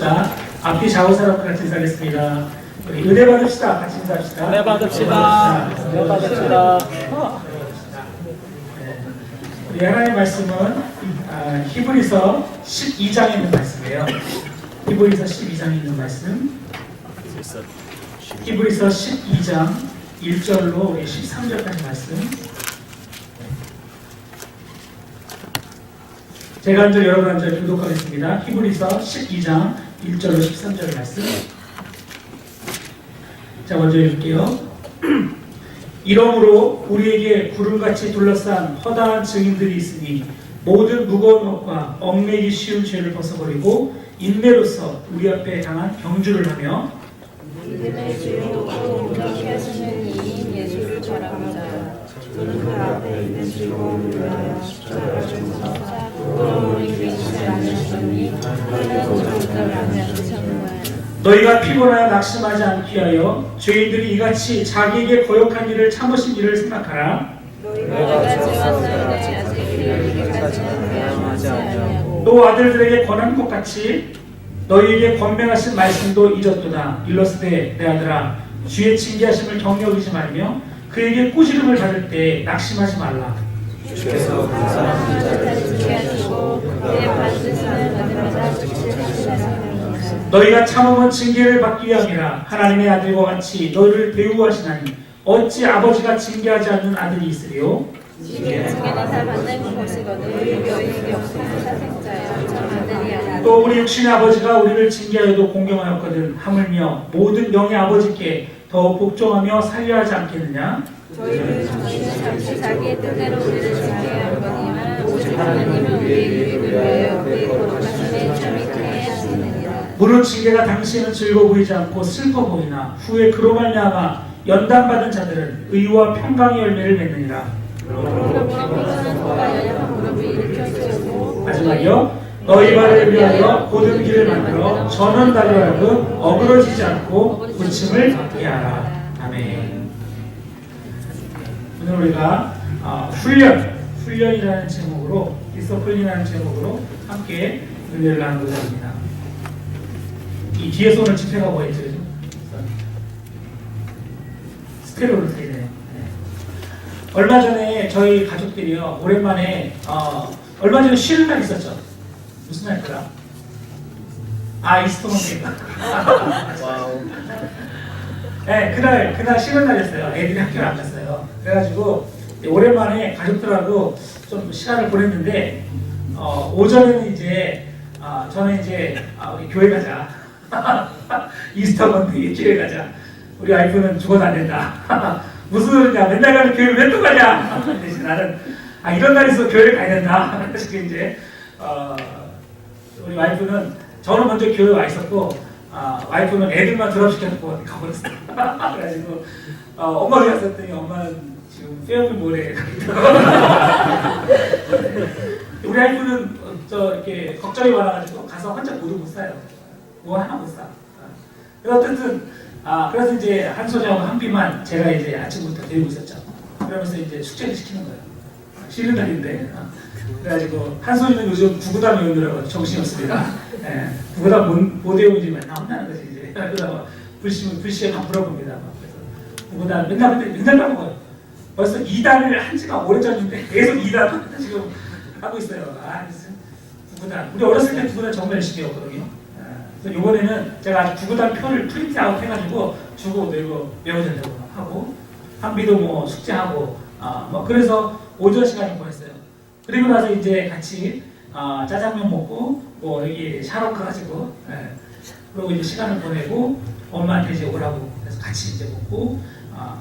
자, 앞뒤 좌우 사람 같이 인사하겠습니다. 우리 은혜 받읍시다. 같이 인사합시다. 은혜 받읍시다. 은혜 받읍시다. 우리 하나님의 말씀은 히브리서 12장에 있는 말씀이에요. 히브리서 12장에 있는 말씀. 히브리서 12장 1절로 13절까지 말씀. 제가 한 절, 여러분 한 절 교독하겠습니다. 히브리서 12장 1절로 13절 말씀. 자, 먼저 읽을게요. 이러므로 우리에게 구름같이 둘러싼 허다한 증인들이 있으니 모든 무거운 것과 얽매기 쉬운 죄를 벗어버리고 인내로서 우리 앞에 당한 경주를 하며 믿음의 주요 온전히 하시는 이인 예수를 바라보자. 저는 그 앞에 있는 즐거움을 위하여 십자가를 지고서 부러움을 이기지 않으시니 하나님 오전까지 하셨느냐. 너희가 피곤하여 낙심하지 않기 위하여 죄인들이 이같이 자기에게 거역한 일을 참으신 일을 생각하라. 너희가 죄왔사오되 아직 이르기까지는 회함하지 아니하고 또 아들들에게 권한 것 같이 너희에게 권명하신 말씀도 잊었도다. 일러스되 내 아들아 주의 징계하심을 경여하지 말며 그에게 꾸지름을 받을 때 낙심하지 말라. 주께서 그 사람을 지게 하시고 그의 받으시는 아들마다 지키시는 너희가 참음은 징계를 받기 위함이라. 하나님의 아들과 같이 너희를 대우하시나니 어찌 아버지가 징계하지 않는 아들이 있으리요? 징계는 다 받는 것이거늘 너희에게 없는 사생자여 참 아들이 아니라. 또 우리 육신의 아버지가 우리를 징계하여도 공경하였거든 하물며 모든 영의 아버지께 더 복종하며 살려하지 않겠느냐? 저희는 잠시 자기의 뜻대로 우리를 징계하거니와 오직 하나님은 우리의 유익을 위하여 그의 거룩하심에 참있게 하시느니라. 무릇 징계가 당시에는 즐거워 보이지 않고 슬퍼 보이나 후에 그로 말미암아 연단받은 자들은 의와 평강의 열매를 맺느니라. 그러므로 피곤한 것과 연약한 무릎을 일으켜 세우고 마지막이요. 너희 발을 위하여 고든 길을 만들어 전원 달려하고 어그러지지 않고 부침을 받게 하라. 아멘. 오늘 우리가 훈련이라는 제목으로 디서플린이라는 제목으로 함께 은혜를 나누고자 합니다. 이 뒤에서 오늘 집회가 뭐였죠? 스테레오를 드리네요. 네. 얼마 전에 저희 가족들이요 오랜만에 얼마 전에 쉬는 날 있었죠. 무슨 날더라? 이스터 먼데이가. 네, 그날 쉬는 날이었어요. 애들이 학교를 안 갔어요. 그래가지고 오랜만에 가족들하고 좀 시간을 보냈는데 오전에는 이제 저는 이제 우리 교회 가자. 이스터 먼데이 교회 가자. 우리 와이프는 죽어도 안 된다. 무슨 소리냐? 맨날 가는 교회 왜 또 가냐? 대신 나는 이런 날이 있어 교회를 가야 된다. 그래서 이제 우리 와이프는 저는 먼저 교회 와 있었고 와이프는 애들만 드랍시켜놓고 가버렸어요. 그래가지고 엄마가 갔었더니 엄마는 지금 페어필 몰에 우리 와이프는 이렇게 걱정이 많아가지고 가서 혼자 모두 못 사요. 뭐 하나 못 사. 그래서 어쨌든 그래서 이제 한소리하고 한비만 제가 이제 아침부터 데리고 있었죠. 그러면서 이제 숙제를 시키는 거예요. 쉬는 날인데. 그래가지고 한소리는 요즘 구구단 외우느라고 정신이 없습니다. 예, 구구단 못 외우지 맨날 혼나는 거지 이제. 그러다가 불시에 막 물어봅니다. 그래서 구구단 맨날 까먹어요. 벌써 2단을 한 지가 오래전인데 계속 2단 지금 하고 있어요. 구구단. 우리 어렸을 때 구구단 정말 열심히 했거든요. 그래서 이번에는 제가 아주 구구단 표를 프린트아웃 해가지고 주고 외워야 된다고 하고 한비도 뭐 숙제하고 뭐 그래서 오전 시간을 보냈어요. 그리고 나서 이제 같이 짜장면 먹고 뭐 여기 샤워크 가지고 그리고 이제 시간을 보내고 엄마한테 이제 오라고 그래서 같이 이제 먹고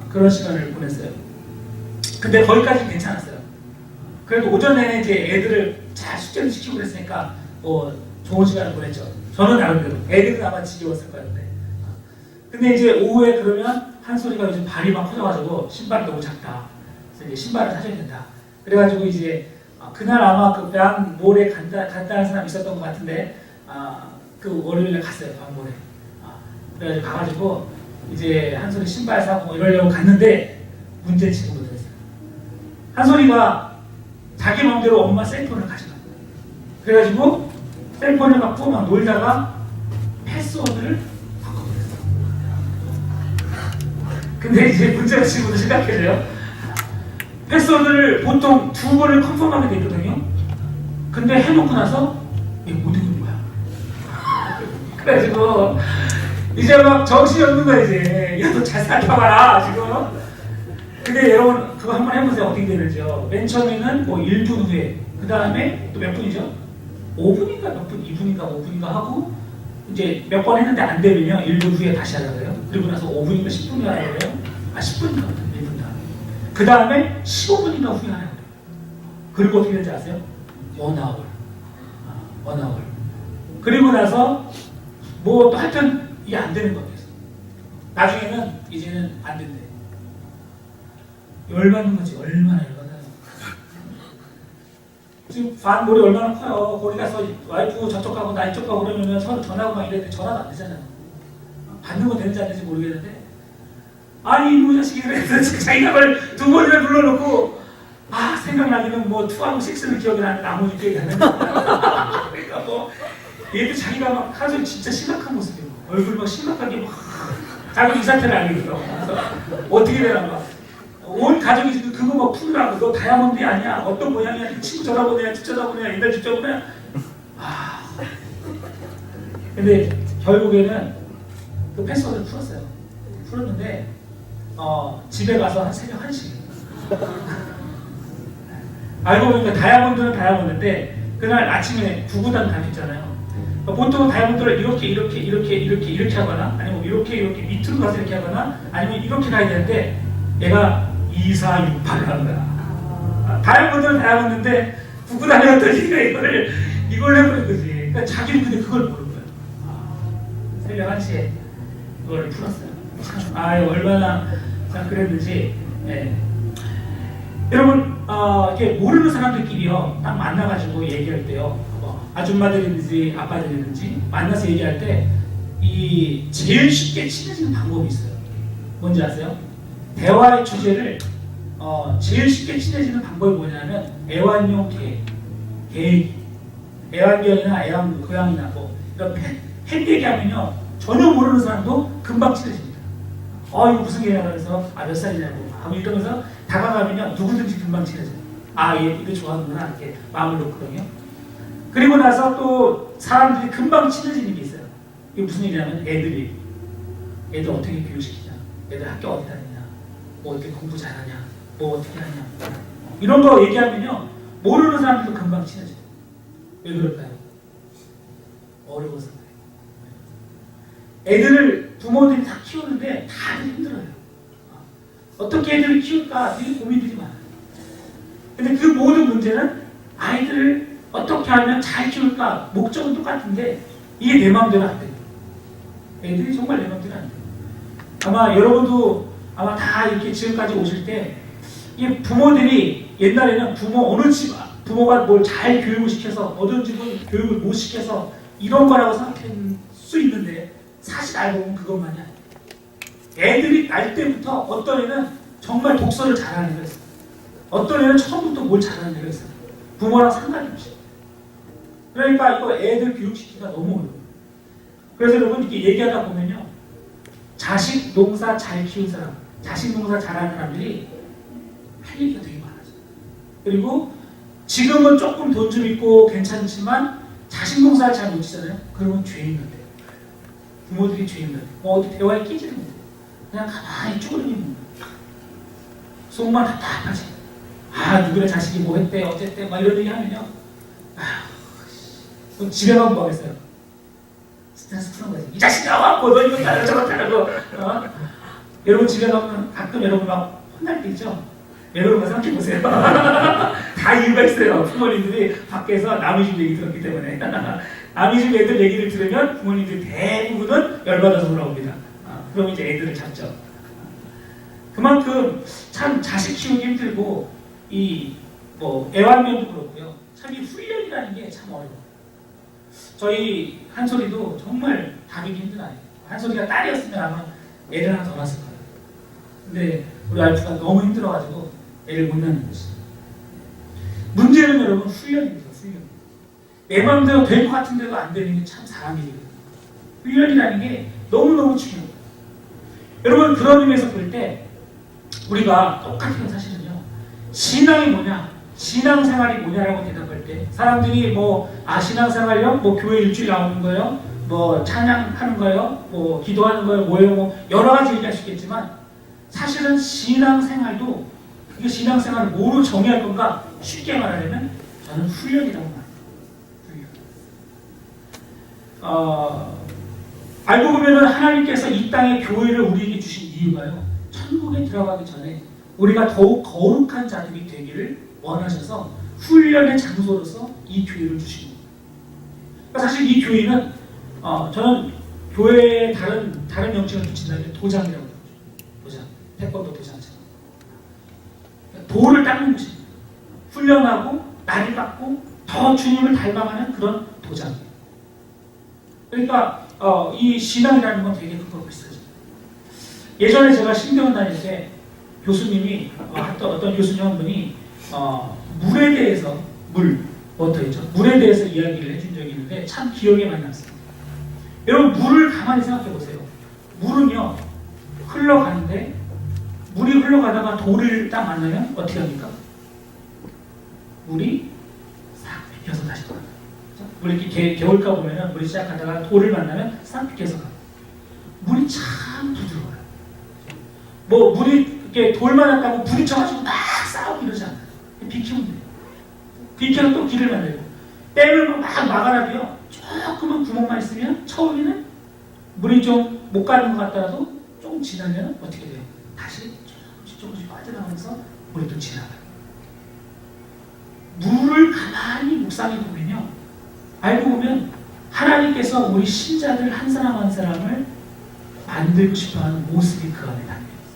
그런 시간을 보냈어요. 근데 거기까지 괜찮았어요. 그래도 오전 내내 이제 애들을 잘 숙제를 시키고 그랬으니까 뭐 좋은 시간을 보냈죠. 저는 나름대로 애들은 아마 지겨웠을 거예요. 근데 이제 오후에 그러면 한소리가 요즘 발이 막 커져가지고 신발이 너무 작다. 그래서 이제 신발을 사줘야 된다. 그래가지고 이제 그날 아마 그 방몰에 간다는 사람이 있었던 것 같은데 그 월요일에 갔어요. 방몰에. 그래가지고 가가지고 이제 한소리 신발 사고 뭐 이러려고 갔는데 문제는 지금부터 했어요. 한소리가 자기 마음대로 엄마 셀폰을 가져간 거예요. 그래가지고 셀폰을 갖고 막 놀다가 패스워드를 바꿔버렸어. 근데 이제 문제가 지금부터 심각해져요. 패스워드를 보통 2번을 컨펌하게 되거든요. 근데 해놓고 나서 이게 못 읽는 거야. 그래가지고 이제 막 정신이 없는 거야 이제. 야, 너 잘 살펴봐라 지금. 근데 여러분 그거 한번 해보세요. 어떻게 되는지요. 맨 처음에는 뭐 1분 후에, 그 다음에 또 몇 분이죠? 5분인가 몇 분, 2분인가 5분인가 하고 이제 몇 번 했는데 안 되면요 1분 후에 다시 하라고요. 그리고 나서 5분인가 10분인가 하라고요. 10분인가 1분 다음에. 그 다음에 15분인가 후에 하라고요. 그리고 어떻게 되는지 아세요? 1hour. 1hour. 그리고 나서 뭐 또 하여튼 이게 안 되는 것 같아요. 나중에는 이제는 안 된대. 열받는 거지. 얼마나 열받아요. 지금 반몰이 얼마나 커요. 거기 가서 와이프 저쪽 가고 나 이쪽 가고 그러면 서로 전화하고 막 이랬는데 전화도 안 되잖아요. 받는 거 되는지 안 되는지 모르겠는데, 아니 이놈 자식이 그래서 자기가 말 2번이나 불러놓고 생각나기는 뭐 2하고 6는 기억이 나는데 나머지 기억이 안 나는 거야. 그러니까 뭐 얘도 자기가 막 하루 진짜 심각한 모습이에요. 얼굴 막 심각하게 막 자기 이 상태를 알겠어. 그래서 어떻게 되나 봐. 온 가족이 지금 그거 막 푸느라고 너 다이아몬드 아니야? 어떤 모양이야? 친구 전화번호야? 집 전화번호야? 옛날 집 전화번호야? 근데 결국에는 그 패스워드를 풀었어요. 풀었는데 집에 가서 한 새벽 1시. 알고 보니까 다이아몬드는 다이아몬드인데 그날 아침에 구구단 가르쳤잖아요. 보통 다이아몬드를 이렇게 하거나 아니면 이렇게 밑으로 가서 이렇게 하거나 아니면 이렇게 가야 되는데 얘가 2, 4, 6, 8을 하는 거야. 다이아몬드는 다이아몬드인데 구구단이었던 이걸 해버린 거지. 그러니까 자기는 근데 그걸 모르는 거야. 새벽 1시에 그걸 풀었어요. 참, 얼마나 참 그랬는지. 예. 여러분, 이렇게 모르는 사람들끼리요, 딱 만나가지고 얘기할 때요, 아줌마들이든지 아빠들이든지 만나서 얘기할 때, 제일 쉽게 친해지는 방법이 있어요. 뭔지 아세요? 대화의 주제를, 제일 쉽게 친해지는 방법이 뭐냐면, 애완용 계획. 애완견이나 고양이나 뭐, 이런 펫 얘기하면요, 전혀 모르는 사람도 금방 친해집니다. 이거 무슨 개냐고 그래서, 몇 살이냐고. 하고 이러면서 다가가면요, 누구든지 금방 친해져요. 얘 이거 좋아하는구나. 이렇게 마음을 놓거든요. 그리고 나서 또 사람들이 금방 친해지는 게 있어요. 이게 무슨 얘기냐면, 애들 어떻게 교육시키냐, 애들 학교 어디 다니냐, 뭐 어떻게 공부 잘하냐, 뭐 어떻게 하냐. 이런 거 얘기하면요, 모르는 사람들도 금방 친해져요. 왜 그럴까요? 어려워서 그래요. 애들을 부모들이 다 키우는데 다들 힘들어요. 어떻게 애들을 키울까 늘 고민들이 많아요. 근데 그 모든 문제는 아이들을 어떻게 하면 잘 키울까 목적은 똑같은데 이게 내 마음대로 안 돼요. 애들이 정말 내 마음대로 안 돼요. 아마 여러분도 아마 다 이렇게 지금까지 오실 때 이 부모들이 옛날에는 어느 집 부모가 뭘 잘 교육을 시켜서 어느 집은 교육을 못 시켜서 이런 거라고 생각할 수 있는데 사실 알고 보면 그것만이 아니에요. 애들이 날 때부터 어떤 애는 정말 독서를 잘하는 애가 있어요. 어떤 애는 처음부터 뭘 잘하는 애가 있어요. 부모랑 상관없이. 그러니까 이거 애들 교육시키기가 너무 어려워요. 그래서 여러분 이렇게 얘기하다 보면요, 자식 농사 잘 키운 사람, 자식 농사 잘하는 사람들이 할 얘기가 되게 많아져요. 그리고 지금은 조금 돈 좀 있고 괜찮지만 자식 농사를 잘 못 치잖아요. 그러면 죄인 같아요. 부모들이 죄인 같아요. 어디 대화에 끼지를 못해요. 그냥 가만히 쭈그리는 거예요. 속만 답답하지. 누구네 자식이 뭐 했대 어쨌대 막 이런 얘기 하면요, 그럼 집에 가면 뭐 하겠어요? 스트레스 푸는 거지. 이 자식 나와갖고 너 이거 따라 저거 따라고. 여러분 집에 가면 가끔 여러분 막 혼날 때 있죠? 여러분 생각해보세요. 다 이유가 있어요. 부모님들이 밖에서 남의 집 얘기 들었기 때문에. 남의 집 애들 얘기를 들으면 부모님들이 대부분은 열받아서 돌아옵니다. 그럼 이제 애들을 잡죠. 그만큼 참 자식 키우기 힘들고 애완면도 그렇고요. 참 이 훈련이라는 게 참 어려워요. 저희 한솔이도 정말 다루기 힘든 아이예요. 한솔이가 딸이었으면 아마 애를 하나 더 낳았을 거예요. 근데 우리 와이프가 너무 힘들어가지고 애를 못 낳는 거지. 문제는 여러분 훈련입니다. 훈련. 내 마음대로 될 것 같은데도 안 되는 게 참 사람 일이거든요. 훈련이라는 게 너무너무 중요합니다. 여러분 그런 의미에서 볼 때 우리가 똑같은 사실은요. 신앙이 뭐냐? 신앙생활이 뭐냐라고 대답할 때 사람들이 신앙생활이요? 교회 일주일 나오는 거예요? 찬양하는 거예요? 기도하는 거예요? 뭐예요? 여러 가지 얘기할 수 있겠지만 사실은 신앙생활도 이 신앙생활을 뭐로 정의할 건가? 쉽게 말하려면 저는 훈련이라고 말합니다. 알고 보면 하나님께서 이 땅에 교회를 우리에게 주신 이유가요. 천국에 들어가기 전에 우리가 더욱 거룩한 자들이 되기를 원하셔서 훈련의 장소로서 이 교회를 주신 겁니다. 그러니까 사실 이 교회는 저는 교회의 다른 명칭을 붙인다면 도장이라고 그러죠. 도장. 태권도 도장처럼. 돌을 닦는 것입니다. 훈련하고 날이 닦고 더 주님을 닮아가는 그런 도장이에요. 그러니까 이 신앙이라는 건 되게 그거 비슷하죠. 예전에 제가 신병원 다닐 때 교수님이 어떤 교수님 한 분이 물에 대해서 워터있죠. 물에 대해서 이야기를 해준 적이 있는데 참 기억에 많이 남습니다. 여러분 물을 가만히 생각해 보세요. 물은요 흘러가는데 물이 흘러가다가 돌을 딱 만나면 어떻게 합니까? 물이 싹 비켜서 다시 돌아가요. 물이 이렇게 개울가 보면은 물이 시작하다가 돌을 만나면 싹 비켜서 가요. 물이 참 부드러워요. 물이 이렇게 돌 만났다고 부딪혀가지고 막 싸우고 이러지 않아요. 비키면 돼요. 비켜서 또 길을 만들고 댐을 막 막아놔도요. 조금만 구멍만 있으면 처음에는 물이 좀 못 가는 것 같더라도 조금 지나면 어떻게 돼요? 다시 조금씩 빠져나가면서 물이 또 지나가요. 물을 가만히 묵상해 보면요. 알고 보면 하나님께서 우리 신자들 한 사람 한 사람을 만들고 싶어하는 모습이 그 안에 담겨 있어요.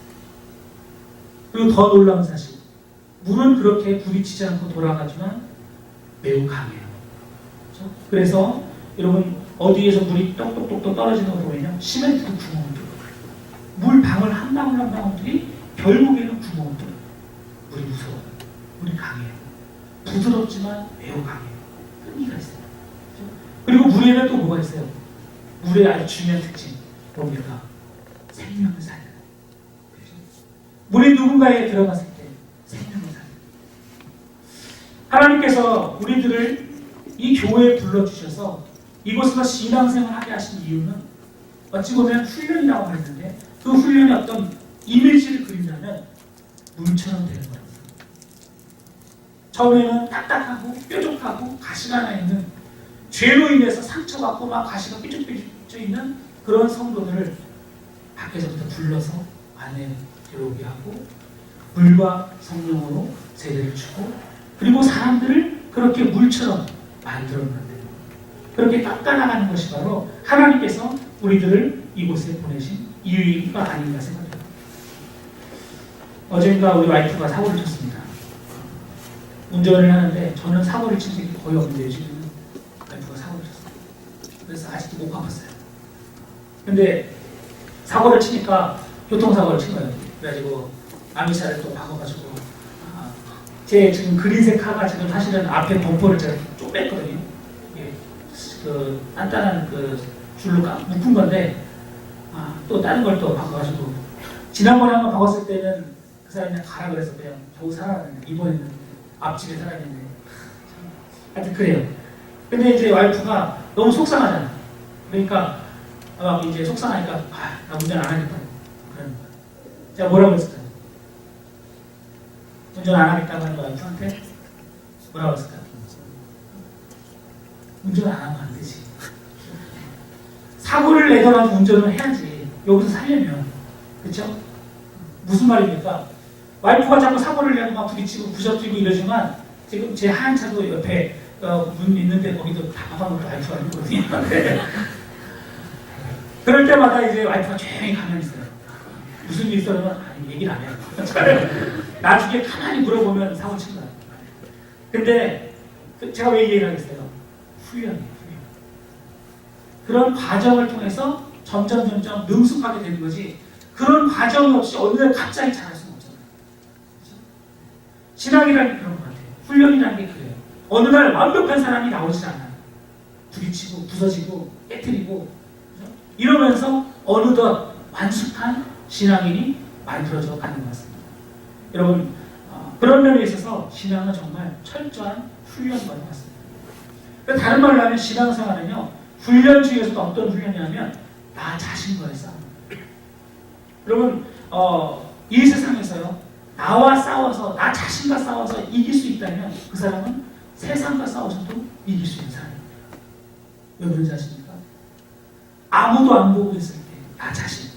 그리고 더 놀라운 사실, 물은 그렇게 부딪히지 않고 돌아가지만 매우 강해요. 그렇죠? 그래서 여러분 어디에서 물이 똑똑똑똑 떨어지는 거 보면요, 시멘트 구멍을 뚫어요. 물 방울 한 방울 한 방울들이 결국에는 구멍을 뚫어요. 물이 무서워요. 물이 강해요. 부드럽지만 매우 강해요. 끈기가 있어요. 그렇죠? 그리고 물에는 또 뭐가 있어요? 물의 아주 중요한 특징 뭡니까? 생명을 살려요. 그렇죠? 물이 누군가에 들어갔을 때 생명을 살려요. 하나님께서 우리들을 이 교회에 불러주셔서 이곳에서 신앙생활하게 하신 이유는 어찌 보면 훈련이라고 했는데 그 훈련의 어떤 이미지를 그린다면 물처럼 되는 거예요. 처음에는 딱딱하고 뾰족하고 가시가 나 있는 죄로 인해서 상처받고 막 가시가 삐죽삐죽 있는 그런 성도들을 밖에서부터 불러서 안에 들어오게 하고 물과 성령으로 세례를 주고 그리고 사람들을 그렇게 물처럼 만들어내는 그렇게 깎아나가는 것이 바로 하나님께서 우리들을 이곳에 보내신 이유가 아닌가 생각합니다. 어젠가 우리 와이프가 사고를 쳤습니다. 운전을 하는데 저는 사고를 친 적이 거의 없는데 지금 와이프가 사고를 쳤어요. 그래서 아직도 못 갚았어요. 근데 사고를 치니까 교통사고를 친 거예요. 그래가지고 아미차를 또 바꿔가지고 제 지금 그린색 카가 지금 사실은 앞에 범퍼를 제가 좀 뺐거든요. 그 단단한 그 줄로 묶은 건데 또 다른 걸 또 바꿔가지고 지난번에 한번 바꿨을 때는 그 사람이 그냥 가라 그래서 그냥 겨우 살아났네. 이번에는 앞집에 사람이네. 하여튼 그래요. 근데 이제 와이프가 너무 속상하잖아. 그러니까 이제 속상하니까 나 운전 안 하겠다 그러는 거야. 제가 뭐라고 했을까요? 운전 안 하겠다고 하는 와이프한테 뭐라고 했을까요? 운전 안 하면 안 되지. 사고를 내더라도 운전을 해야지. 여기서 살려면. 그렇죠? 무슨 말입니까? 와이프가 자꾸 사고를 내고 막 부딪히고 부셔뜨리고 이러지만 지금 제 하얀 차도 옆에 문 있는데 거기도 다 박아놓고 와이프가 있거든요. 그럴 때마다 이제 와이프가 조용히 가만히 있어요. 무슨 일 있어요? 아니 얘기를 안 해요. 나중에 가만히 물어보면 사고 친 거야. 근데 제가 왜 얘기를 하겠어요? 훈련이에요. 그런 과정을 통해서 점점 능숙하게 되는 거지 그런 과정이 없이 어느 날 갑자기 잘할 수는 없잖아요. 그렇죠? 신앙이라는 게 그런 것 같아요. 훈련이라는 게 그래요. 어느 날 완벽한 사람이 나오지 않아요. 부딪히고 부서지고 깨트리고 그렇죠? 이러면서 어느덧 완숙한 신앙인이 만들어져 가는 것 같습니다. 여러분, 그런 면에 있어서 신앙은 정말 철저한 훈련과도 같습니다. 다른 말로 하면 신앙생활은요, 훈련 중에서도 어떤 훈련이냐면 나 자신과의 싸움. 여러분, 이 세상에서요, 나와 싸워서, 나 자신과 싸워서 이길 수 있다면 그 사람은 세상과 싸워서도 이길 수 있는 사람입니다. 왜 그런지 아십니까? 아무도 안 보고 있을 때 나 자신,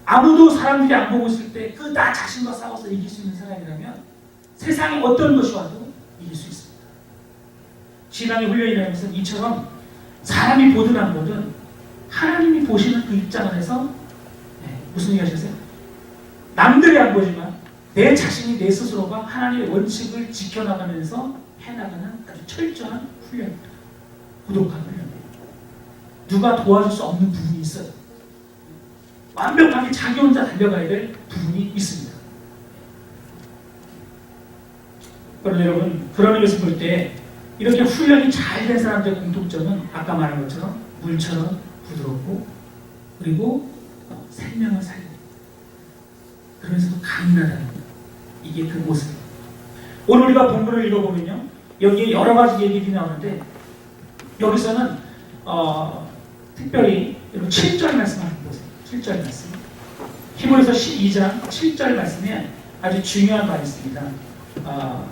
아무도 사람들이 안 보고 있을 때 그 나 자신과 싸워서 이길 수 있는 사람이라면 세상에 어떤 것이 와도 이길 수 있습니다. 신앙의 훈련이라는 것은 이처럼 사람이 보든 안 보든 하나님이 보시는 그 입장 안에서 무슨 얘기 하셨어요? 남들이 안 보지만 내 자신이 내 스스로가 하나님의 원칙을 지켜나가면서 해나가는 아주 철저한 훈련입니다. 고독한 훈련입니다. 누가 도와줄 수 없는 부분이 있어요. 완벽하게 자기 혼자 달려가야 될 부분이 있습니다. 그런데 여러분, 그런 의미에서 볼 때 이렇게 훈련이 잘 된 사람들의 공통점은 아까 말한 것처럼 물처럼 부드럽고 그리고 생명을 살리고 그러면서도 강인하다는 것. 이게 그 모습. 오늘 우리가 본문을 읽어보면요, 여기에 여러 가지 얘기들이 나오는데 여기서는 특별히 7절 말씀 한번 보세요. 7절 말씀. 히브리서 12장 7절 말씀에 아주 중요한 말이 있습니다.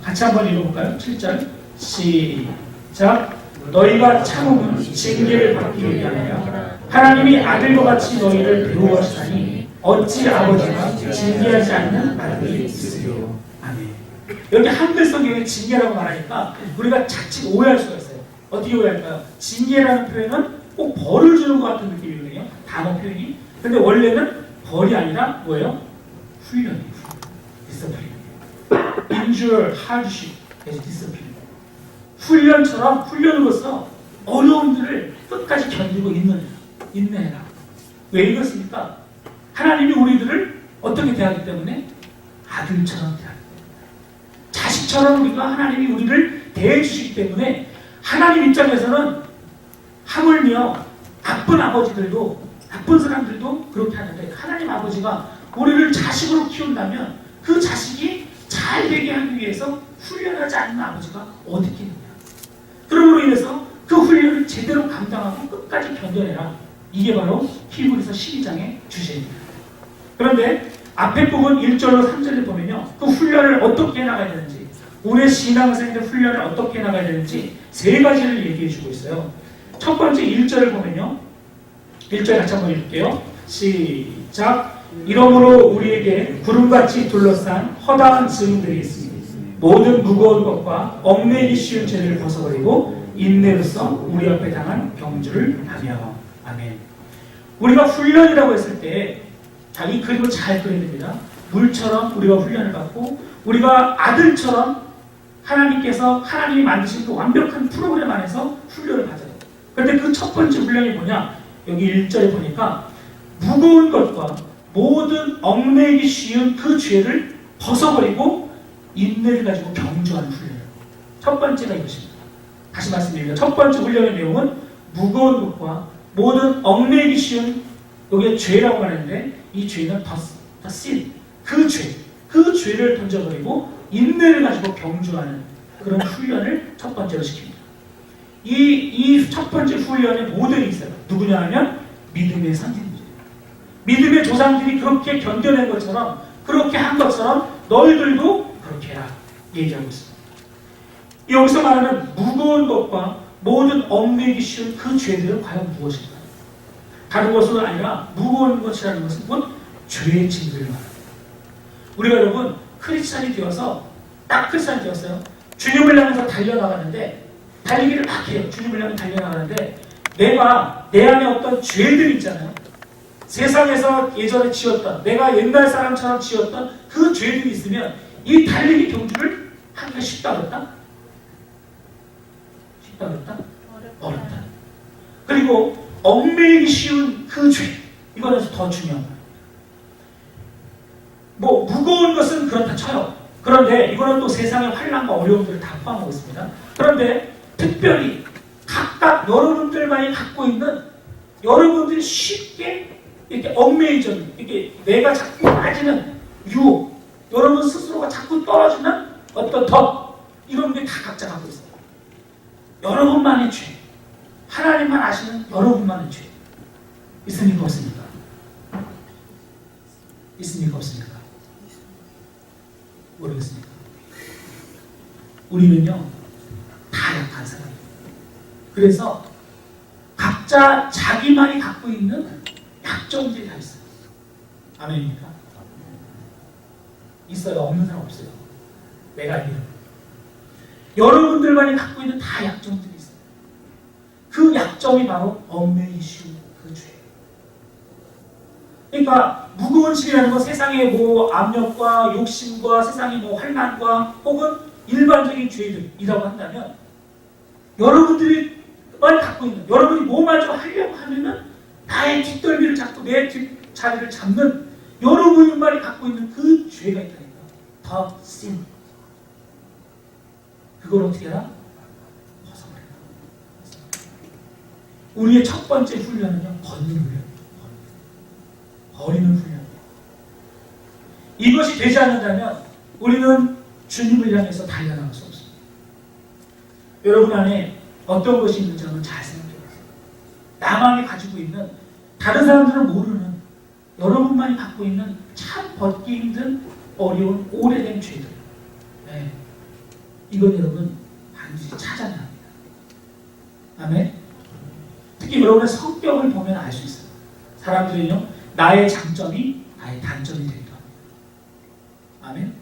같이 한번 읽어볼까요? 7절 시작. 너희가 참음은 징계를 받기 위함이라. 하나님이 아들과 같이 너희를 배우었으니 어찌 아버지가 징계하지 않는 아들이 있으리요. 아멘. 여기 한글 성경에 징계라고 말하니까 우리가 자칫 오해할 수가 있어요. 어떻게 오해할까요? 징계라는 표현은 꼭 벌을 주는 것 같은 느낌이거든요. 단어 표현이. 근데 원래는 벌이 아니라 뭐예요? 훈련이에요. 디스플린. Endure hardship as discipline. 훈련처럼 훈련으로서 어려움들을 끝까지 견디고 인내해라. 왜 이렇습니까? 하나님이 우리들을 어떻게 대하기 때문에? 아들처럼 대하기 때문에. 자식처럼 우리가 하나님이 우리를 대해 주시기 때문에 하나님 입장에서는 하물며 나쁜 아버지들도 나쁜 사람들도 그렇게 하는데 하나님 아버지가 우리를 자식으로 키운다면 그 자식이 잘 되게 하기 위해서 훈련하지 않는 아버지가 어디 있겠느냐. 그러므로 인해서 그 훈련을 제대로 감당하고 끝까지 견뎌내라. 이게 바로 히브리서 12장의 주제입니다. 그런데 앞에 부분 1절로 3절을 보면요, 그 훈련을 어떻게 해나가야 되는지, 우리의 신앙생활의 훈련을 어떻게 해나가야 되는지 세 가지를 얘기해 주고 있어요. 첫 번째 1절을 보면요, 1절 같이 한번 읽을게요. 시작. 이러므로 우리에게 구름같이 둘러싼 허다한 증인들이 있으니 모든 무거운 것과 얽매이기 쉬운 죄를 벗어버리고 인내로써 우리 앞에 당한 경주를 하며. 아멘. 우리가 훈련이라고 했을 때 이 그림을 잘 그려야 됩니다. 물처럼 우리가 훈련을 받고 우리가 아들처럼 하나님이 만드신 그 완벽한 프로그램 안에서 훈련을 받아요. 그런데 그 첫 번째 훈련이 뭐냐? 여기 1절에 보니까 무거운 것과 모든 얽매이기 쉬운 그 죄를 벗어버리고 인내를 가지고 경주하는 훈련이에요. 첫 번째가 이것입니다. 다시 말씀드립니다. 첫 번째 훈련의 내용은 무거운 것과 모든 얽매이기 쉬운, 여기에 죄라고 하는데 이 죄는 the sin, 그 죄를 던져버리고 인내를 가지고 경주하는 그런 훈련을 첫 번째로 시킵니다. 이 첫 번째 훈련의 모델이 있어요. 누구냐 하면 믿음의 선진들이에요. 믿음의 조상들이 그렇게 견뎌낸 것처럼, 그렇게 한 것처럼 너희들도 그렇게 해라 얘기하고 있습니다. 여기서 말하는 무거운 것과 모든 얽매이기 쉬운 그 죄들은 과연 무엇일까? 다른 것은 아니라 무거운 것이라는 것은 곧 죄의 짐들을 말합니다. 우리가 여러분 크리스찬이 되어서 딱 크리스찬이 되었어요. 주님을 향해서 달려나가는데 달리기를 막 해요. 주님을 향해 달려나가는데 내가 내 안에 어떤 죄들이 있잖아요. 세상에서 예전에 지었던, 내가 옛날 사람처럼 지었던 그 죄들이 있으면 이 달리기 경주를 하기가 쉽다 어렵다? 쉽다 어렵다? 어렵다. 그리고 얽매이기 쉬운 그 죄, 이거는 더 중요한 거예요. 뭐 무거운 것은 그렇다 쳐요. 그런데 이거는 또 세상의 환난과 어려움들을 다 포함하고 있습니다. 그런데 특별히 각각 여러분들만이 갖고 있는 여러분들이 쉽게 이렇게 얽매이져 이렇게 내가 자꾸 빠지는 유혹, 여러분 스스로가 자꾸 떨어지는 어떤 덫, 이런 게 다 각자 갖고 있어요. 여러분만의 죄, 하나님만 아시는 여러분만의 죄. 있습니까 없습니까? 있습니까 없습니까? 모르겠습니까? 우리는요 다 약한 사람이에요. 그래서 각자 자기만이 갖고 있는 약점들이 다 있어요. 아멘입니까? 있어요? 없는 사람 없어요. 내가 알기로 여러분들만이 갖고 있는 다 약점들이 있어요. 그 약점이 바로 얽매이 쉬운 그 죄. 그러니까 무거운 짐이라는 건 세상의 뭐 압력과 욕심과 세상의 뭐 환난과 혹은 일반적인 죄들이라고 한다면 여러분들이 만 갖고 있는, 여러분이 뭐마저 하려고 하면은 나의 뒷덜미를 잡고 내 뒷자리를 잡는 여러분만이 갖고 있는 그 죄가 있다니까. The sin. 그걸 어떻게 해라? 벗어버려라. 우리의 첫 번째 훈련은요, 버리는 훈련이에요. 버리는 훈련. 이것이 되지 않는다면 우리는 주님을 향해서 달려나갈 수 없습니다. 여러분 안에 어떤 것이 있는지 한번 잘 생각해 보세요. 나만이 가지고 있는, 다른 사람들은 모르는, 여러분만이 갖고 있는 참 벗기 힘든 어려운 오래된 죄들. 네. 이건 여러분 반드시 찾아내야 합니다. 아멘. 특히 여러분의 성격을 보면 알 수 있어요. 사람들은요, 나의 장점이 나의 단점이 되기도 합니다. 아멘.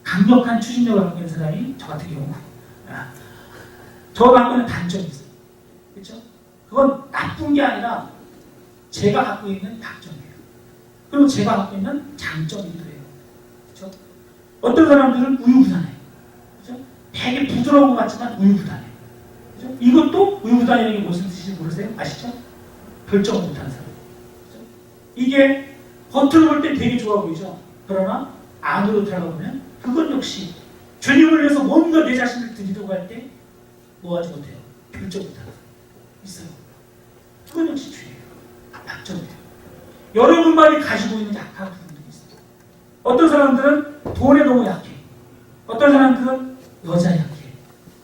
강력한 추진력을 갖고 있는 사람이 저 같은 경우, 저가 갖고 있는 단점이 있어요. 그렇죠? 그건 나쁜 게 아니라 제가 갖고 있는 약점이에요. 그리고 제가 갖고 있는 장점이기도 해요. 그렇죠? 어떤 사람들은 우유부단해요. 그렇죠? 되게 부드러운 것 같지만 우유부단해요. 그렇죠? 이것도 우유부단이라는 게 무슨 뜻인지 모르세요? 아시죠? 결정을 못하는 사람. 그렇죠? 이게 겉으로 볼 때 되게 좋아 보이죠? 그러나 안으로 들어가 보면 그건 역시 주님을 위해서 뭔가 내 자신을 드리려고 할 때 뭐하지 못해요. 결정 못하는 사람 있어요. 그건 역시 죄예요. 약점이에요. 여러분만이 가지고 있는 약한 부분들이 있어요. 어떤 사람들은 돈에 너무 약해. 어떤 사람들은 여자에 약해.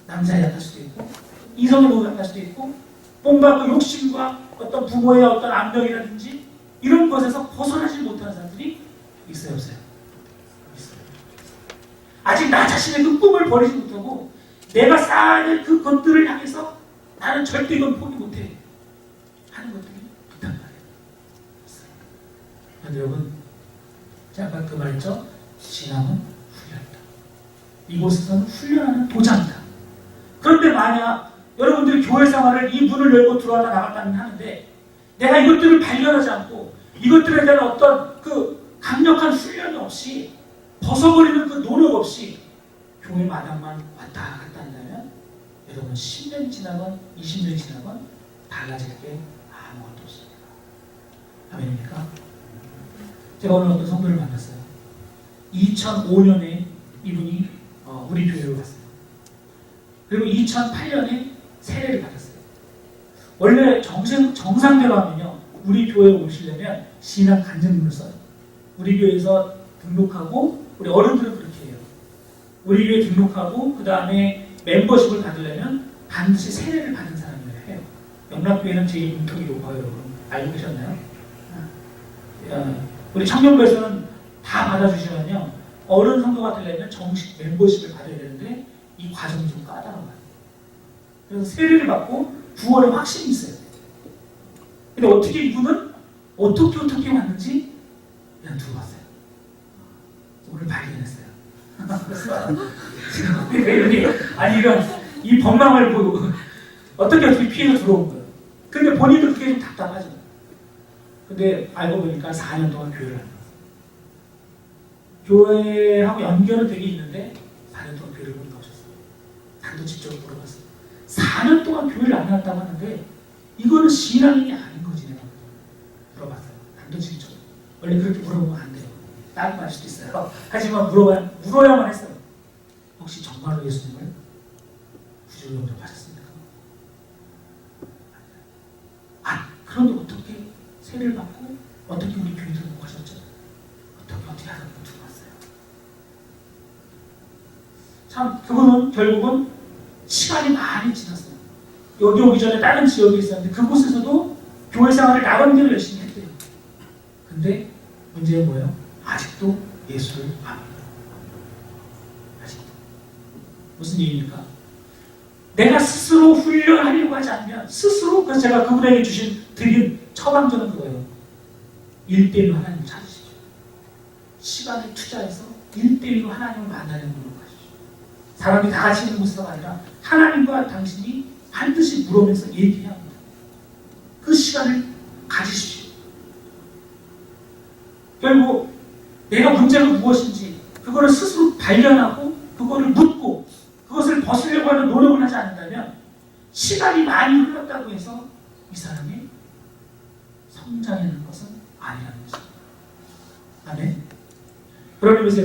남자에 약할 수도 있고, 이성에 너무 약할 수도 있고, 뭔가 그 욕심과 어떤 부모의 어떤 압력이라든지 이런 것에서 벗어나지 못하는 사람들이 있어요, 없어요? 있어요. 아직 나 자신의 그 꿈을 버리지 못하고 내가 쌓아야 될 그 것들을 향해서 나는 절대 이건 포기 못해 하는 것들이 있단 말이에요. 있어요. 여러분, 제가 아까 그 말했죠? 신앙은 훈련이다. 이곳에서는 훈련하는 도장이다. 그런데 만약 여러분들이 교회 생활을 이 문을 열고 들어왔다 나갔다는 하는데 내가 이것들을 발견하지 않고 이것들에 대한 어떤 그 강력한 훈련이 없이 벗어버리는 그 노력 없이 교회 마당만 왔다 갔다 한다면 여러분 10년이 지나건 20년이 지나건 달라질 게 아무것도 없습니다. 아멘입니까? 제가 오늘 어떤 성도를 만났어요. 2005년에 이분이 우리 교회로 왔어요. 그리고 2008년에 세례를 받았어요. 원래 정상대로 하면요, 우리 교회에 오시려면 신앙 간증문을 써요. 우리 교회에서 등록하고, 우리 어른들은 그렇게 해요. 우리 교회 등록하고 그 다음에 멤버십을 받으려면 반드시 세례를 받은 사람이어야 해요. 영락교회는 제 인터뷰로 봐요. 여러분 알고 계셨나요? 우리 청년부에서는 다 받아주시면요, 어른 성도가 되려면 정식 멤버십을 받아야 되는데 이 과정이 좀 까다로워요. 그래서 세례를 받고 구원의 확신이 있어요. 근데 어떻게 이분은 어떻게 왔는지 그냥 들어왔어요. 오늘 발견했어요. 아니 이 법망을 보고 어떻게 피해서 들어온 거예요. 근데 본인도 그게 좀 답답하죠. 근데 알고 보니까 4년 동안 교회를 한 거예요. 교회하고 연결은 되게 있는데 4년 동안 교회를 못 나오셨어요. 단도직적으로 물어봤어요. 4년 동안 교회를 안 나왔다고 하는데 이거는 신앙인이 아닌 거지 내가 물어봤어요. 단도직적으로. 원래 그렇게 물어보면 안 돼요. 다른 말 수도 있어요. 하지만 물어야만 했어요. 혹시 정말로 예수님을 구주로 영접하셨습니까? 그런데 어떻게 세례를 받고 어떻게 우리 교회를 못 가셨죠? 어떻게 하다 보면 들어왔어요. 참 그분은 결국은 시간이 많이 지났어요. 여기 오기 전에 다른 지역에 있었는데 그곳에서도 교회 생활을 나름대로 열심히 했대요. 근데 문제는 뭐예요? 아직도 예수를 안 믿어요. 아직도. 무슨 얘기입니까? 내가 스스로 훈련하려고 하지 않으면 스스로, 그래서 제가 그분에게 드린 처방전은 그거예요. 1대1로 하나님을 찾으시죠. 시간을 투자해서 1대1로 하나님을 만나는 걸로 가시죠. 사람이 다 같이 있는 곳에서가 아니라 하나님과 당신이 반드시 물어보면서 얘기해야 합니다. 그 시간을 가지십시오. 결국 내가 문제가 무엇인지 그거를 스스로 발견하고 그거를 묻고 그것을 벗으려고 하는 노력을 하지 않는다면 시간이 많이 흘렀다고 해서 이 사람이 성장하는 것은 아니라는 것입니다. 아멘. 그러면서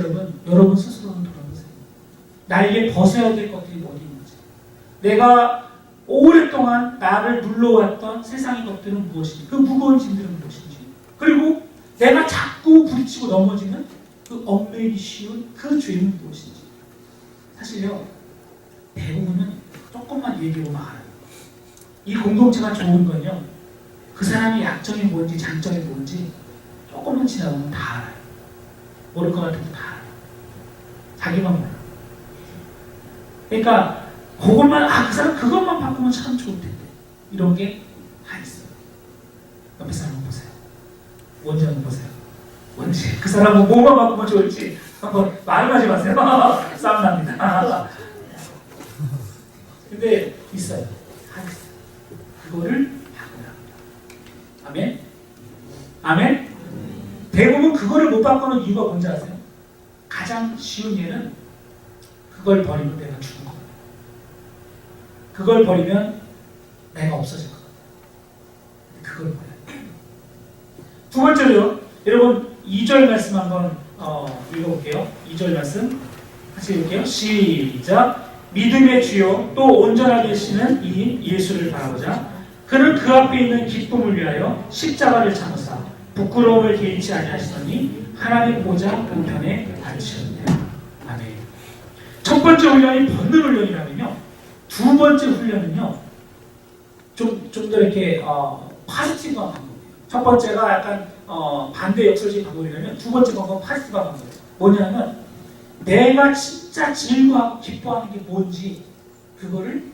여러분 스스로는 돌아보세요. 나에게 벗어야 될 것들이 어디 있는지, 내가 오랫동안 나를 눌러왔던 세상의 것들은 무엇인지, 그 무거운 짐들은 무엇인지, 그리고 내가 자꾸 부딪히고 넘어지는 그 얽매이기 쉬운 그 죄는 무엇인지. 사실요, 대부분은 조금만 얘기해보면 알아요. 이 공동체가 좋은 건요, 그 사람의 약점이 뭔지 장점이 뭔지 조금만 지나보면 다 알아요. 모를 것 같아도 다 알아요. 자기만 몰라. 그러니까 그것만, 그 사람 그것만 바꾸면 참 좋을 텐데, 이런 게 다 있어요. 옆에 사람 한번 보세요. 원지 한번 보세요. 원지. 그 사람은 뭐만 바꾸면 좋을지 한번 말하지 마세요. 싸움 납니다. 근데 있어요. 다 있어요. 그거를 바꿔야 합니다. 아멘? 아멘? 대부분 그거를 못 바꾸는 이유가 뭔지 아세요? 가장 쉬운 예는 그걸 버리면 내가 죽은 거예요. 그걸 버리면 내가 없어질 거예요. 그걸 버려야 돼요. 두 번째로요. 여러분 2절 말씀 한번 읽어볼게요. 2절 말씀 같이 읽을게요. 시작. 믿음의 주요 또 온전하게 하시는 이 예수를 바라보자. 그는 그 앞에 있는 기쁨을 위하여 십자가를 참으사 부끄러움을 개의치 아니하시더니 하나님 보좌 우편에 앉으셨네요. 아멘. 첫 번째 훈련이 벗는 훈련이라면요, 두 번째 훈련은요 좀 더 이렇게 파지티브한 방법이에요. 첫 번째가 약간 반대 역설적인 방법이라면 두 번째 방법은 파지티브한 방법이에요. 뭐냐면 내가 진짜 즐거워하고 기뻐하는 게 뭔지 그거를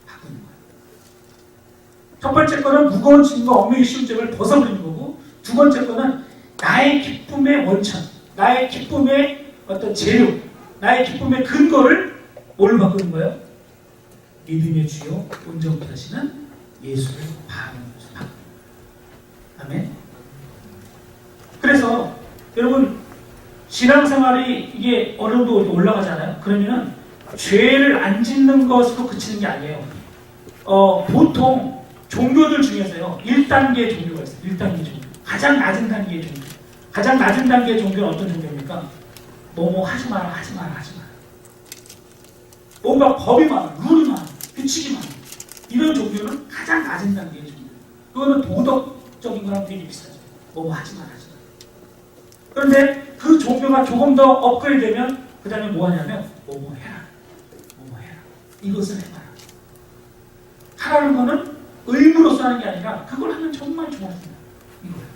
바꾸는 거예요. 첫 번째 거는 무거운 짐과 얽매이기 쉬운 점을 벗어버리는 거고, 두 번째 거는 나의 기쁨의 원천, 나의 기쁨의 어떤 재료, 나의 기쁨의 근거를 뭘로 바꾸는 거예요? 믿음의 주요 온전케 하시는 예수를 바라보는 거죠. 아멘. 그래서 여러분 신앙생활이 이게 어느 정도 올라가잖아요. 그러면은 죄를 안 짓는 것으로 그치는 게 아니에요. 보통 종교들 중에서요 1단계 종교가 있어요. 1단계 종교. 가장 낮은 단계의 종교. 가장 낮은 단계의 종교는 어떤 종교입니까? 뭐뭐 하지 마라, 하지 마라, 하지 마라. 뭔가 법이 많아, 룰이 많아, 규칙이 많아. 이런 종교는 가장 낮은 단계의 종교. 그거는 도덕적인 거랑 되게 비슷하죠. 뭐뭐 하지 마라, 하지 마라. 그런데 그 종교가 조금 더 업그레이드 되면 그 다음에 뭐 하냐면 뭐뭐 해라, 뭐뭐 해라. 이것을 해봐라. 하라는 거는 의무로서 하는 게 아니라 그걸 하면 정말 좋았습니다. 이거예요.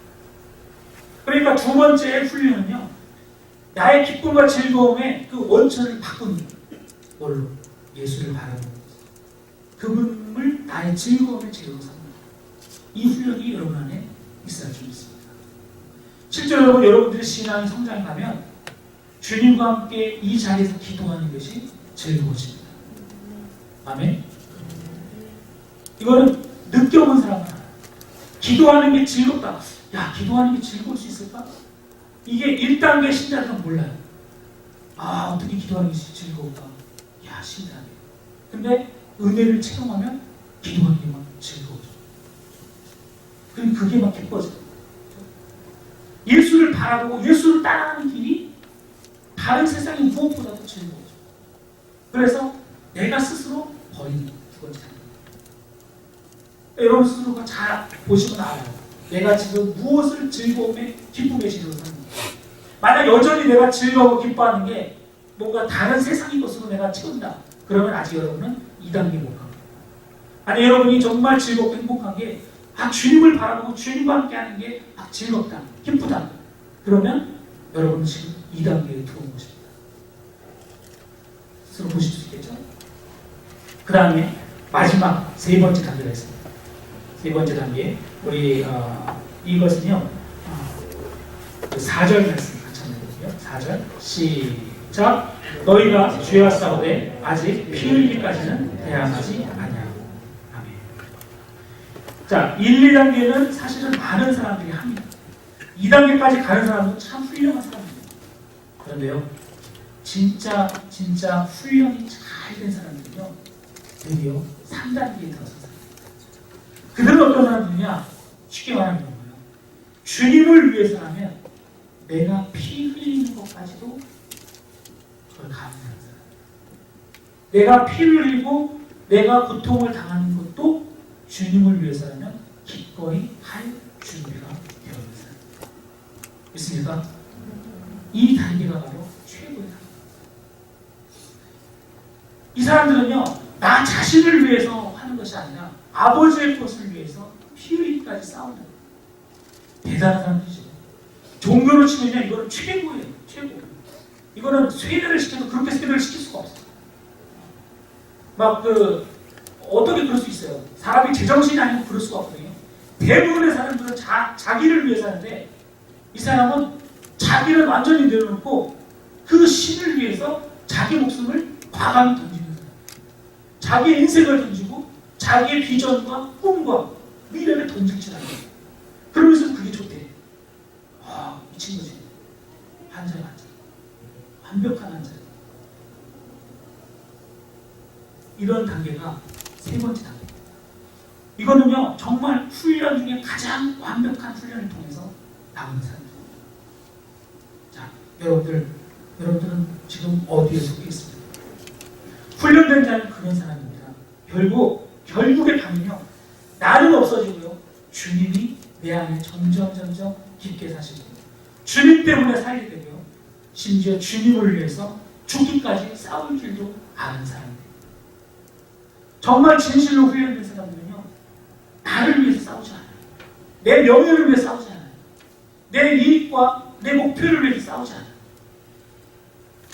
그러니까 두 번째 훈련은요, 나의 기쁨과 즐거움의 그 원천을 바꾸는 거예요. 뭘로? 예수를 바라보는 거예요. 그분을 나의 즐거움의 재료로 삼는 거예요. 이 훈련이 여러분 안에 있어야 좀 있습니다. 실제로 여러분들의 신앙이 성장해 가면 주님과 함께 이 자리에서 기도하는 것이 즐거워집니다. 아멘. 이거는 느껴본 사람은 알아요. 기도하는 게 즐겁다. 야, 기도하는 게 즐거울 수 있을까? 이게 1단계 신자들은 몰라요. 아, 어떻게 기도하는 게 즐거울까? 야, 신기하네. 근데 은혜를 체험하면 기도하는 게 막 즐거워져. 그럼 그게 막 기뻐져. 예수를 바라보고 예수를 따라가는 길이 다른 세상의 무엇보다도 즐거워져. 그래서 내가 스스로 버리는 두 번째. 여러분 스스로가 잘 보시면 알아요. 내가 지금 무엇을 즐거움에 기쁨에 지르고 사는 거예요. 만약 여전히 내가 즐거워 기뻐하는 게 뭔가 다른 세상의 것으로 내가 채운다. 그러면 아직 여러분은 2단계 못 갑니다. 아니 여러분이 정말 즐겁고 행복한 게 주님을 바라보고 주님과 함께 하는 게 즐겁다, 기쁘다. 그러면 여러분은 지금 2단계에 들어온 것입니다. 스스로 보실 수 있겠죠? 그 다음에 마지막 세 번째 단계가 있습니다. 세 번째 단계 우리 이것은요 4절 말씀 같이 한번 해볼게요. 4절 시작. 너희가 죄와 싸우되 아직 피 흘리기까지는 대항하지 아니하고. 아멘. 자 1, 2단계는 사실은 많은 사람들이 합니다. 2단계까지 가는 사람은 참 훌륭한 사람입니다. 그런데요 진짜 훈련이 잘 된 사람들은요 드디어 3단계에 들어서서 그들은 어떤 사람들이냐? 쉽게 말하면 거예요. 주님을 위해서라면 내가 피 흘리는 것까지도 그걸 감내하는 사람. 내가 피 흘리고 내가 고통을 당하는 것도 주님을 위해서라면 기꺼이 할 준비가 되어 있는 사람. 있습니까? 이 단계가 바로 최고의 단계. 이 사람들은요, 나 자신을 위해서 하는 것이 아니라 아버지의 것을 위해서 피 흘리기까지 싸우는 대단한 사람들이죠. 종교로 치면요, 이거는 최고예요, 최고. 이거는 세례를 시켜도 그렇게 세례를 시킬 수가 없어요. 어떻게 그럴 수 있어요? 사람이 제정신이 아니고 그럴 수가 없거든요. 대부분의 사람들은 자기를 위해 사는데 이 사람은 자기를 완전히 내려놓고 그 신을 위해서 자기 목숨을 과감히 던지는 사람. 자기의 인생을 던지고 자기의 비전과 꿈과 미래를 던질 줄 알아요. 그러면서 그게 좋대. 미친 거지. 환자야. 완벽한 환자. 이런 단계가 세 번째 단계. 이거는요 정말 훈련 중에 가장 완벽한 훈련을 통해서 나오는 사람입니다. 자, 여러분들은 지금 어디에 속해 있습니까? 훈련된 자는 그런 사람입니다. 결국에 가면요 나는 없어지고요 주님이 내 안에 점점 깊게 사시고 주님 때문에 살게 되고요 심지어 주님을 위해서 죽기까지 싸울 길도 아는 사람입니다. 정말 진실로 훈련된 사람들은요 나를 위해서 싸우지 않아요. 내 명예를 위해 싸우지 않아요. 내 이익과 내 목표를 위해서 싸우지 않아요.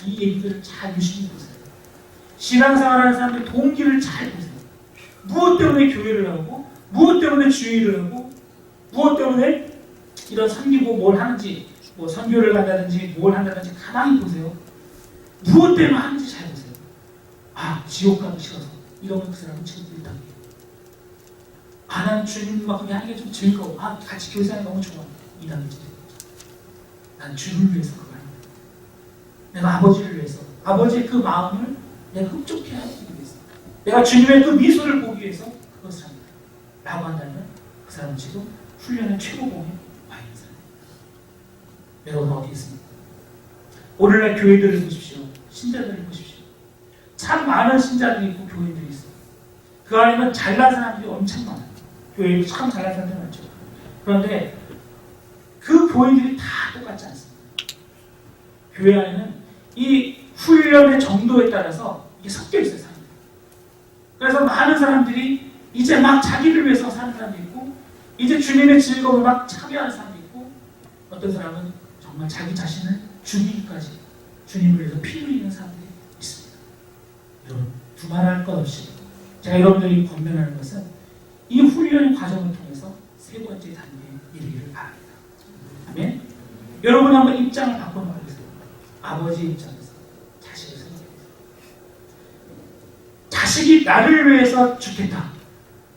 이 얘기들을 잘 유심히 보세요. 신앙생활하는 사람들 동기를 잘 보세요. 무엇 때문에 교회를 하고 무엇 때문에 주의를 하고 무엇 때문에 이런 섬기고 뭘 하는지 선교를 간다든지 뭘 한다든지 가만히 보세요. 무엇 때문에 하는지 잘 보세요. 지옥 가기 싫어서 이러면 그 사람은 지금 1단계. 난 주님과 그게 하는 게 좀 즐거워. 같이 교회 생활 너무 좋아. 2단계. 난 주를 위해서 그걸 하는 거야. 내가 아버지를 위해서 아버지의 그 마음을 내가 흡족해 하기 위해서 내가 주님의 그 미소를 보기 위해서 그것을 합니다. 라고 한다면 그 사람은 지금 훈련의 최고봉에 와 있는 사람입니다. 여러분 어디 있습니까? 오늘날 교회들을 보십시오. 신자들을 보십시오. 참 많은 신자들이 있고 교인들이 있어요. 그 안에는 잘난 사람들이 엄청 많아요. 교회에 참 잘난 사람들이 많죠. 그런데 그 교인들이 다 똑같지 않습니다. 교회 안에는 이 훈련의 정도에 따라서 이게 섞여 있어요. 사람들이. 그래서 많은 사람들이 이제 막 자기를 위해서 사는 사람도 있고 이제 주님의 즐거움을 막 참여하는 사람도 있고 어떤 사람은 정말 자기 자신을 죽이기까지 주님을 위해서 피 흘리는 사람들이 있습니다. 여러분 두말할 것 없이 제가 여러분들이 권면하는 것은 이 훈련의 과정을 통해서 세 번째 단계에 이르기를 바랍니다. 아멘. 여러분이 한번 입장을 바꿔놓고 계세요. 아버지의 입장에서 자식을 생각해보세요. 자식이 나를 위해서 죽겠다.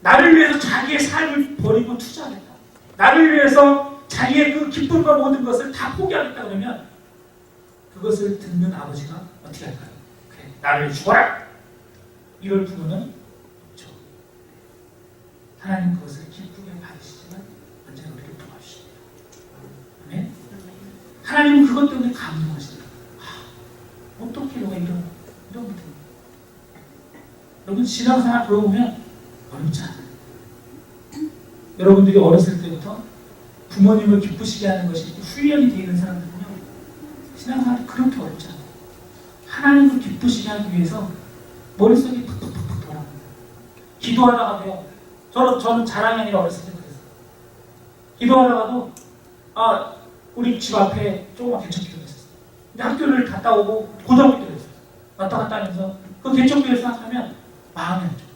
나를 위해서 자기의 삶을 버리고 투자하겠다. 나를 위해서 자기의 그 기쁨과 모든 것을 다 포기하겠다 그러면 그것을 듣는 아버지가 어떻게 할까요? 그래, 나를 죽어라! 이럴 부모는 없죠. 하나님 그것을 기쁘게 받으시지만 언제나 우리를 도와주십니다. 아멘? 하나님은 그것 때문에 감동하십니다. 어떻게 너가 이런 여러분 신앙생활 돌아보면 어렵지 않아요. 여러분들이 어렸을 때부터 부모님을 기쁘시게 하는 것이 훈련이 되어 있는 사람들은요, 신앙생활이 그렇게 어렵지 않아요. 하나님을 기쁘시게 하기 위해서 머릿속이 푹푹푹 돌아갑니다. 기도하다가도요, 저는 자랑이 아니라 어렸을 때 그랬어요. 기도하다가도 우리 집 앞에 조그만 개척교회가 있었어요. 근데 학교를 갔다 오고 고등학교 때가 있어요. 왔다 갔다 하면서 그 개척교회 생각하면 마음이 안 좋아요.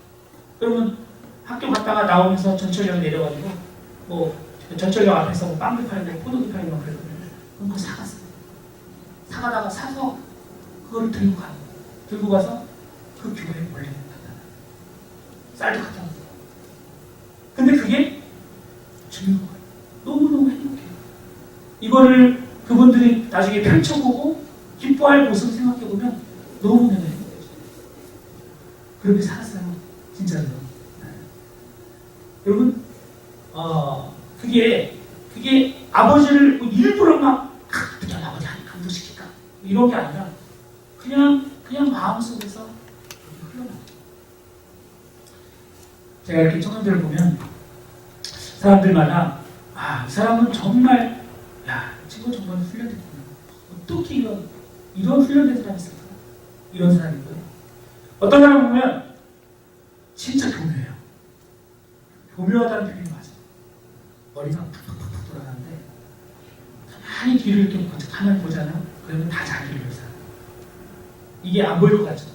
그러면 학교 갔다가 나오면서 전철역 내려가지고 전철역 앞에서 빵도 팔고 포도도 팔고 막 그랬거든요. 그럼 그거 사갔어요. 사가다가 사서 그거를 들고 가요. 들고 가서 그 교회에 몰래 갖다 놔요. 쌀도 갖다 놔요. 근데 그게 즐거워요. 너무너무 행복해요. 이거를 그분들이 나중에 펼쳐보고 기뻐할 모습을 생각해보면 너무너무 행복해요. 그렇게 살았어요. 진짜로. 네. 여러분, 그게 아버지를 일부러 막 아버지 감동시킬까 이런 게 아니라 그냥 마음속에서 흘러나요. 제가 이렇게 청년들을 보면 사람들마다 이 사람은 정말 이 친구 정말 훈련됐구나. 어떻게 이런 훈련된 사람이 있을까? 이런 사람이고요. 어떤 사람 보면 진짜 교묘해요. 교묘하다는 표현이 맞아요. 머리가 푹푹푹 돌아가는데 가만히 뒤를 이렇게 가만히 보잖아요. 그러면 다 자기를 위해서 이게 안 보일 것 같죠?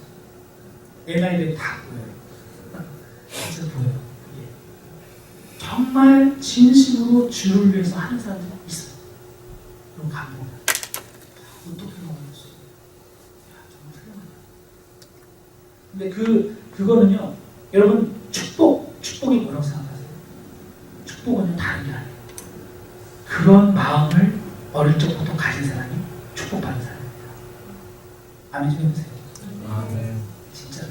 내 나이 되면 다 보여요. 진짜 보여요. 이게. 정말 진심으로 주를 위해서 하는 사람들이 있어요. 그럼 감동이다. 어떻게 먹었어? 정말 훌륭하다. 근데 그거는요, 여러분 축복이 뭐라고 생각하세요? 축복은요 다른 게 아니에요. 그런 마음을 어릴 적부터 가진 사람이 축복받는 사람입니다. 아멘 좀 해보세요. 아멘. 진짜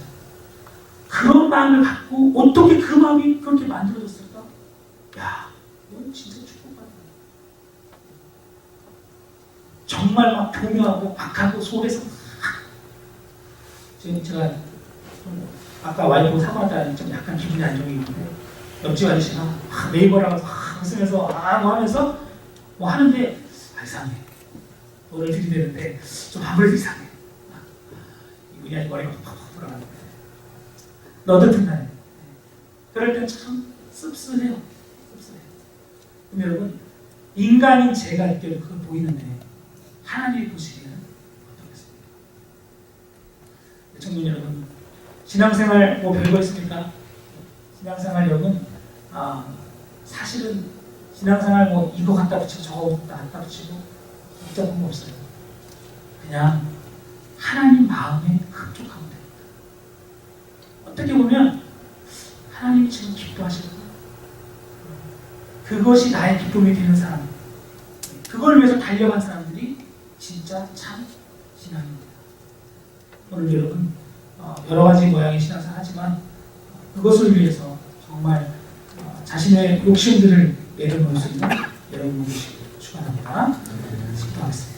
그런 마음을 갖고 어떻게 그 마음이 그렇게 만들어졌을까? 이건 진짜 축복받는 거예요. 정말 막 교묘하고 악하고 속에서 지금 제가 아까 와이프 사고 났다 좀 약간 기분이 안 좋게 있는데 옆집 아저씨가 네이버라고 웃으면서 뭐 하면서 뭐 하는데 이상해. 너를 들이대는데 좀 아무래도 이상해. 이분이 아직 머리가 팍팍 돌아가는데 너도 든다네. 그럴 땐 참 씁쓸해요. 그럼 여러분, 인간인 제가 이때 그걸 보이는데 하나님이 보시기에는 어떻겠습니까? 청년 여러분, 신앙생활 뭐 별거 있습니까? 신앙생활 여러분, 사실은 신앙생활 뭐 이거 갖다 붙이고 저거 갖다 붙이고 복잡한 거 없어요. 그냥 하나님 마음에 흡족하면 됩니다. 어떻게 보면 하나님이 지금 기뻐하시고 그것이 나의 기쁨이 되는 사람, 그걸 위해서 달려간 사람들이 진짜 참 신앙입니다. 오늘 여러분 여러 가지 모양의 신앙생활 하지만 그것을 위해서 정말 자신의 욕심들을 내려놓을 수 있는 여러분 되시길 축원합니다. 기도하겠습니다.